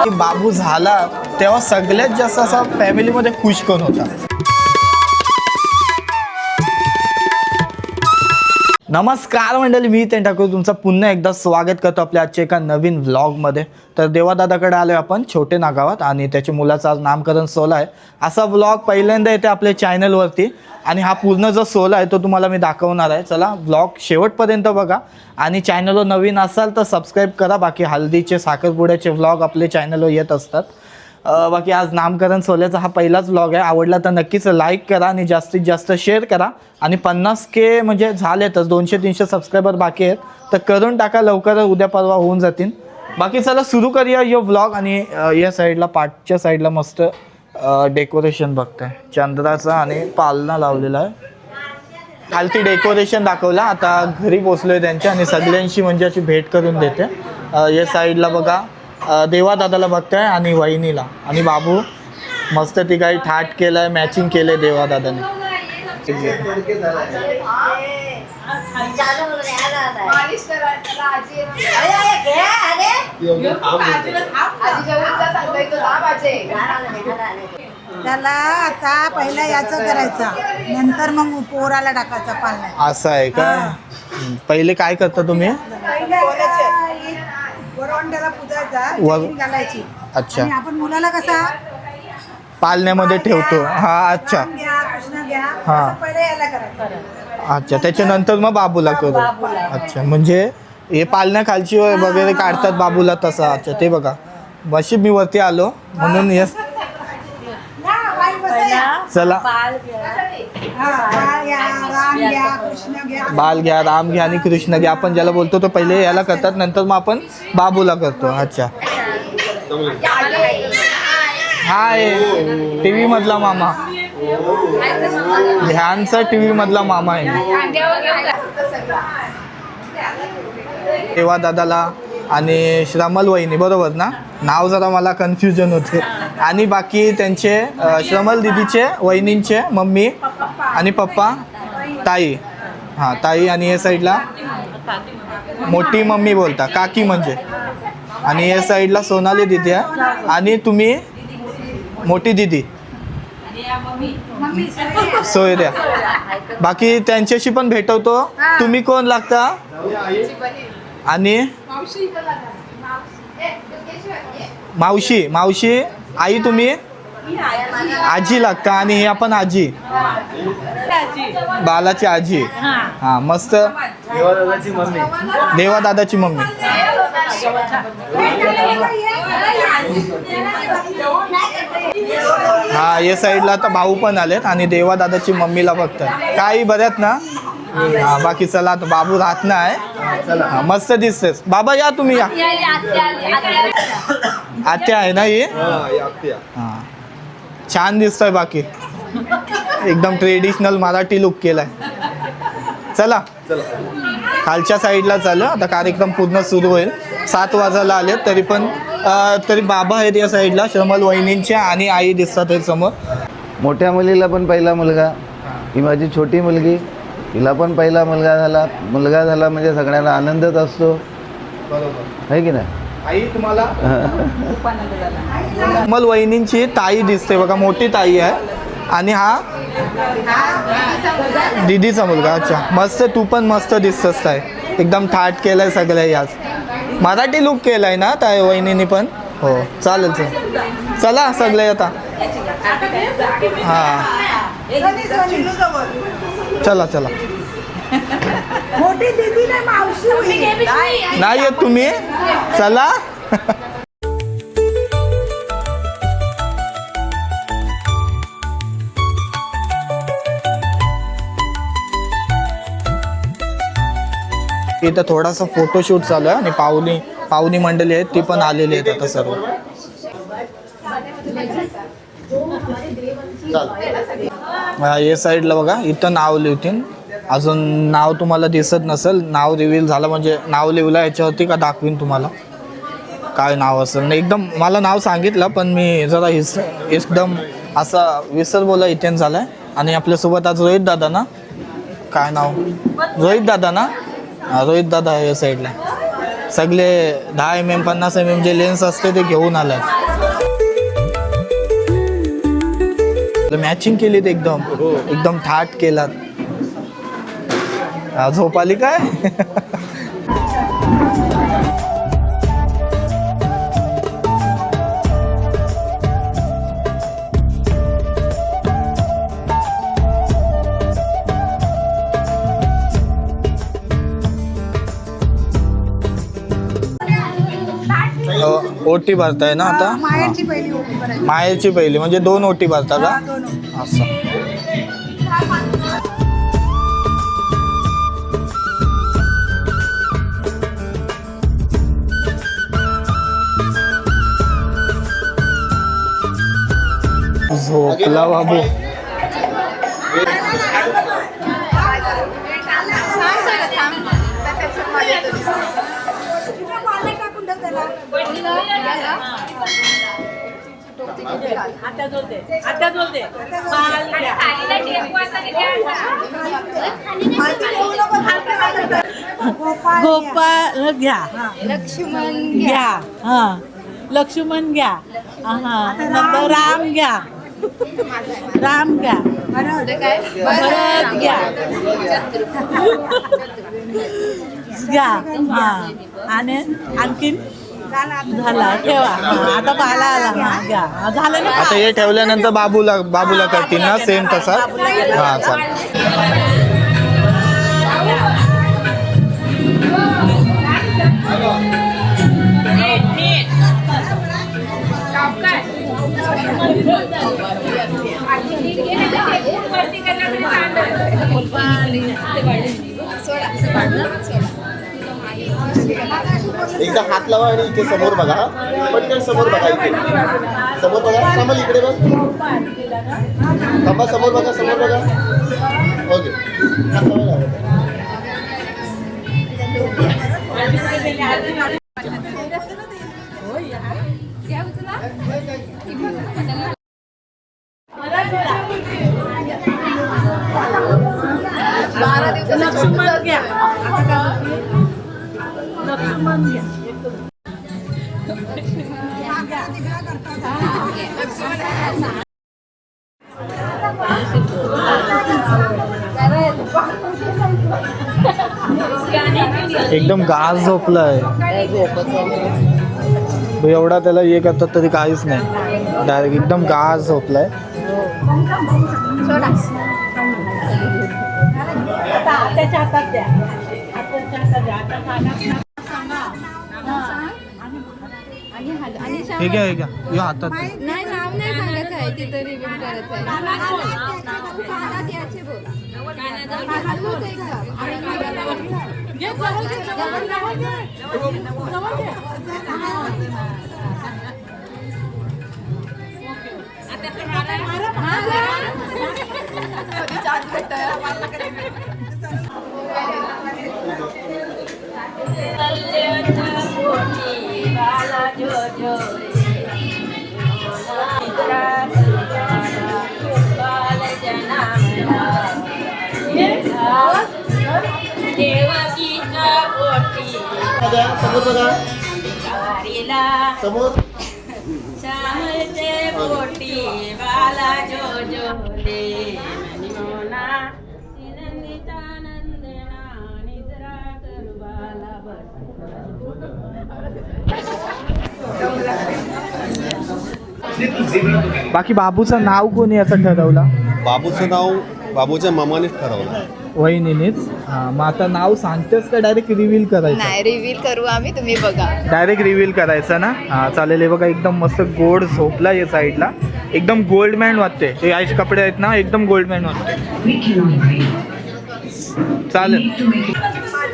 बाबू झाला तेव्हा सगळ्यात जास्त असा फॅमिलीमध्ये खुश कोण होता? नमस्कार मंडळी, मी ते ठाकूर तुमचं पुन्हा एकदा स्वागत करतो आपल्या आजच्या एका नवीन व्लॉगमध्ये. तर देवादादाकडे आलो आपण छोटे नागावात आणि त्याच्या मुलाचं आज नामकरण सोहळा आहे. असा व्लॉग पहिल्यांदा येते आपल्या चॅनलवरती आणि हा पूर्ण जो सोहळा आहे तो तुम्हाला मी दाखवणार आहे. चला व्लॉग शेवटपर्यंत बघा आणि चॅनलवर नवीन असाल तर सबस्क्राईब करा. बाकी हल्दीचे साखरपुड्याचे व्लॉग आपले चॅनलवर येत असतात. बाकी आज नामकरण सोहळ्याचा हा पहिलाच व्लॉग आहे. आवडला तर नक्कीच लाईक करा आणि जास्तीत जास्त शेअर करा. आणि 50K म्हणजे झालेतच, 200-300 सबस्क्रायबर बाकी आहेत तर करून टाका लवकर, उद्या परवा होऊन जातील. बाकी चला सुरू करूया यो व्लॉग. आणि या साईडला पाठच्या साईडला मस्त डेकोरेशन बघताय, चंद्राचा आणि पालना लावलेला आहे. खालती डेकोरेशन दाखवला. आता घरी पोचलोय त्यांच्या आणि सगळ्यांशी म्हणजे अशी भेट करून देते. या साईडला बघा देवादादाला बघताय आणि वहिनीला आणि बाबू मस्त ती काही थाट केलंय, मॅचिंग केलंय देवादादाने. त्याला आता पहिला याचं करायचं, नंतर मग पोराला टाकायचा पालना. असं आहे का? पहिले काय करता तुम्ही? वरवंड्याला पुजायचा, घालायची. अच्छा, आणि आपण मुलाला कसा पालण्यामध्ये ठेवतो. हा अच्छा कृष्ण घ्या, हा. असं पहिले याला करायचं. अच्छा, त्याच्यानंतर मग बाबूला करू. अच्छा, म्हणजे हे पालण्या खालची वगैरे काढतात बाबूला तसा. अच्छा, ते बघा मशी मी वरती आलो म्हणून येस. चला बाल घ्या, राम घ्या आणि कृष्ण घ्या. आपण ज्याला बोलतो तो पहिले याला करतात, नंतर मग आपण बाबूला करतो. अच्छा, हाय टीव्ही मधला मामा, ध्यानचा टीव्ही मधला मामा आहे. देवादादाला आणि श्रमल वहिनी, बरोबर ना? नाव जरा मला कन्फ्युजन होते. आणि बाकी त्यांचे श्रमल दिदीचे वहिनींचे मम्मी आणि पप्पा, ताई. हां ताई. आणि या साईडला मोठी मम्मी बोलता, काकी म्हणजे. आणि या साईडला सोनाली दिदी आहे आणि तुम्ही मोठी दिदी सोयऱ्या. बाकी त्यांच्याशी पण भेटवतो. तुम्ही कोण लागता? आणि मावशी. मावशी आई, तुम्ही आजी लागता. आणि हे आपण आजी, बालाची आजी. हा मस्त. देवादादाची मम्मी. हा या साईडला आता भाऊ पण आलेत आणि देवादादाची मम्मीला बघतात. काही बऱ्यात ना? हा बाकी चला आता बाबू राहत नाही. मस्त दिसतेस बाबा. या तुम्ही या. आत्या आहे ना ही? हा छान दिसतोय. बाकी एकदम ट्रेडिशनल मराठी लुक केलाय. चला खालच्या साईडला चालू. आता कार्यक्रम पूर्ण सुरू होईल. 7 वाजायला आले तरी बाबा आहेत या साईडला, श्रमल वहिनींच्या आणि आई दिसतात आहेत समोर. मोठ्या मुलीला पण पहिला मुलगा, ही माझी छोटी मुलगी, तिला पण पहिला मुलगा झाला म्हणजे सगळ्यांना आनंदच असतो, बरोबर आहे की नाही? आई तुम्हाला श्रमल वहिनींची ताई दिसते बघा, मोठी ताई आहे. आणि हा दीदीचा मुलगा. अच्छा मस्त. तू पण मस्त दिसतस. काय एकदम थाट केलंय सगळं. याच मराठी लुक केलाय ना त्या वहिनीने पण. हो चालेल. चला सगळे आता. हां चला चला. मोठी दीदी ना मावशी नाही येत तुम्ही? चला. इथं थोडासा फोटोशूट चालू आहे आणि पाहुणी मंडळी आहेत ती पण आलेली आहेत आता सर्व. या साईडला बघा इथं नाव लिहितील. अजून नाव तुम्हाला दिसत नसेल, नाव रिव्हील झालं म्हणजे नाव लिहिलं याच्यावरती का दाखवीन तुम्हाला काय नाव असेल. नाही एकदम मला नाव सांगितलं पण मी जरा एकदम असा विसर बोला इथेन झालाय. आणि आपल्यासोबत आज रोहित दादा ना, काय नाव? रोहित दादा ना? रोहित दादा या साईडला. सगळे 10 mm 50 mm जे लेन्स असते ते घेऊन आलात. मॅचिंग केलीत एकदम थाट केलात. झोप आली काय? ओटी भरताय ना आता? माहेरची पहिली ओटी भरायची. माहेरची पहिली म्हणजे 2 ओटी भरता का? हा, 2 ओटी. असं. झोपला बाबू. गोपाल घ्या, लक्ष्मण घ्या, हा लक्ष्मण घ्या, हा नंतर राम घ्या, राम घ्या, भरत घ्या, घ्या, हा आणि आणखीन झाला ठेवा. हा, आता बाला आला. हा घ्या, हा, झालं ना. आता हे ठेवल्यानंतर बाबूला करतील ना सेम तसा? हा चालेल. एकदा हात लावा आणि इथे समोर बघा. पटकन समोर बघा. इथे समोर बघा. कमल इकडे बघ. थांबा. समोर बघा. समोर बघा. ओके. हात लावा. लक्ष्मण घ्या, लक्ष्मण घ्या. एकदम गाज झोपलाय. एवढा त्याला हे करतात तरी काहीच नाही. डायरेक्ट एकदम गाज झोपलाय. त्याच्या हातात द्या, त्याच्या हातात द्या. आता सांगा. हे घ्या हे हातात. नाही नाव नाही सांगायचं आहे, तिथं रिव्हील करायचं आहे. कानात याचे बोल. कानात बोल एकदम. घे, जवळ घे, जवळ घे. जवळ घे. समोर बघा. समोर. बाकी बाबूचं नाव कोणी याचं ठरवला? बाबूचं नाव बाबूच्या मामानेच ठरवलं. वहिनीनेच. हा, मग आता नाव सांगतेस का डायरेक्ट रिव्हील करायचं? नाही रिव्हील करू आम्ही, तुम्ही बघा. डायरेक्ट रिव्हील करायचं ना? हा चालेल. हे बघा एकदम मस्त गोड झोपला या साईडला. एकदम गोल्डमॅन वाटते. हे आईचे कपडे आहेत ना, एकदम गोल्डमॅन वाटते. चालेल.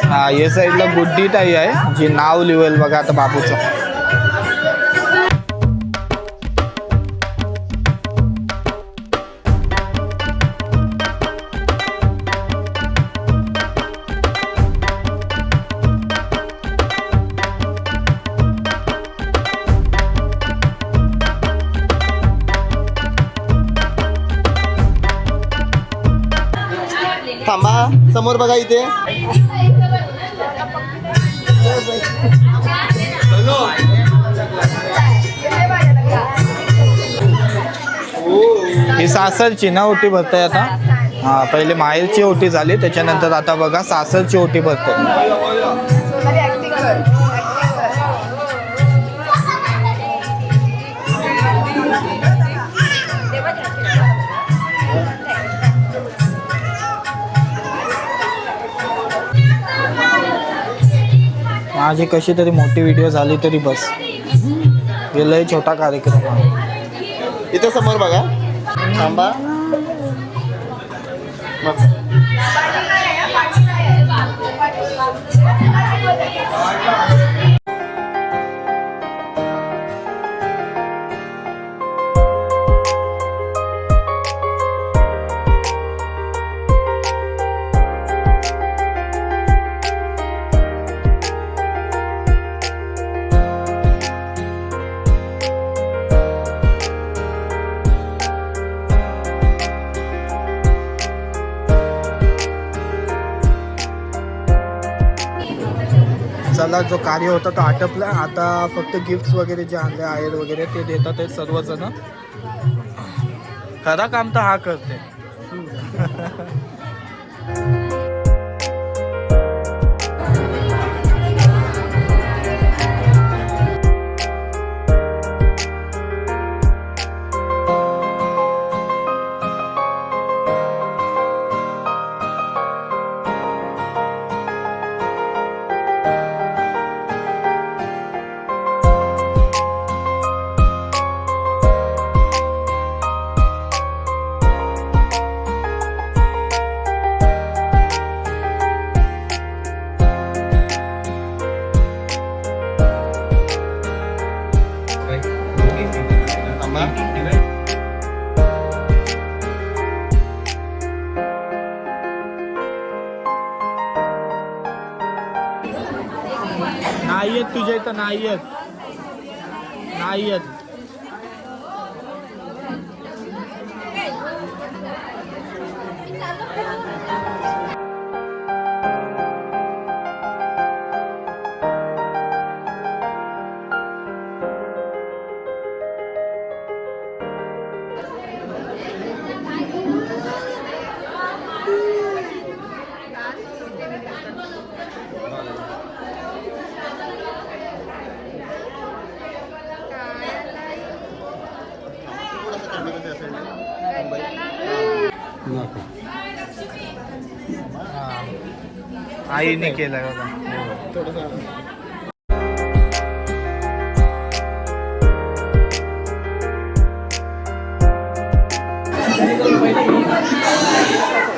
हा या साईडला गुड्डी ताई आहे जी नाव लिवेल बघा आता बाबूचं. थांबा. समोर बघा. इथे ही सासरची ना ओटी भरताय आता. हा पहिले माहेरची ओटी झाली त्याच्यानंतर आता बघा सासरची ओटी भरते. माझी कशी तरी मोठी व्हिडिओ झाली तरी बस. गेलाय छोटा कार्यक्रम. इथे समोर बघा. थांबा. मस्त. चला जो कार्य होता तो आटपला. आता फक्त गिफ्ट्स वगैरे जे आणले आहेत वगैरे ते देतात आहेत सर्वजण. खरा काम तर हा करते. नाही येत तुझ्या इथं. नाही येत. नाही येत. आईने केलं बघा.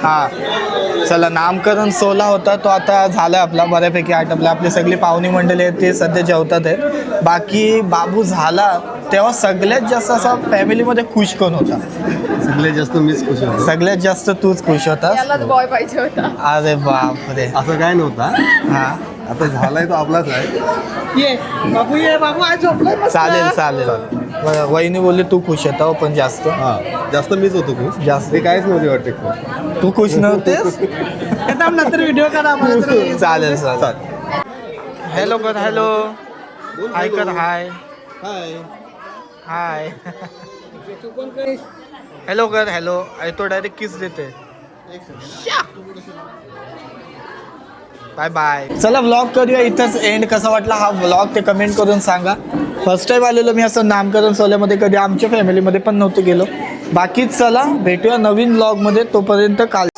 हा चला नामकरण 16 होता तो आता झाला आपला बऱ्यापैकी आटपला. आपली सगळी पाहुणी मंडळी आहेत ते सध्या जेवतात आहेत. बाकी बाबू झाला तेव्हा सगळ्यात जास्त असा फॅमिलीमध्ये खुश कोण होता? सगळ्यात जास्त मीच खुश होतो. सगळ्यात जास्त तूच खुश होतास. बॉय पाहिजे होता. अरे बापरे. असं काय नव्हता. हा आता झालाय तो आपलाच आहे. ये बाबू आज झोपलाय मस्त. चालेल चालेल. वहिनी बोलली तू खुश होता हो, पण जास्त हा जास्त मीच होतो खुश. जास्त ते काहीच नव्हते वाटते खुश. तू खुश नव्हतेस. नंतर व्हिडिओ करा आम्हाला. चालेल चालेल. हॅलो कर. हॅलो हाय कर. Hi hi. हाय. हॅलो कर. हॅलो. तो डायरेक्ट किस देते. Bye bye. चला व्लॉग करूया इथंच एंड. कसा वाटला हा व्लॉग ते कमेंट करून सांगा. फर्स्ट टाइम आलेलो मी असं नामकरण सोहळ्यामध्ये. कधी आमच्या फॅमिलीमध्ये पण नव्हतं गेलो. बाकी चला भेटूया नवीन व्लॉगमध्ये. तोपर्यंत काल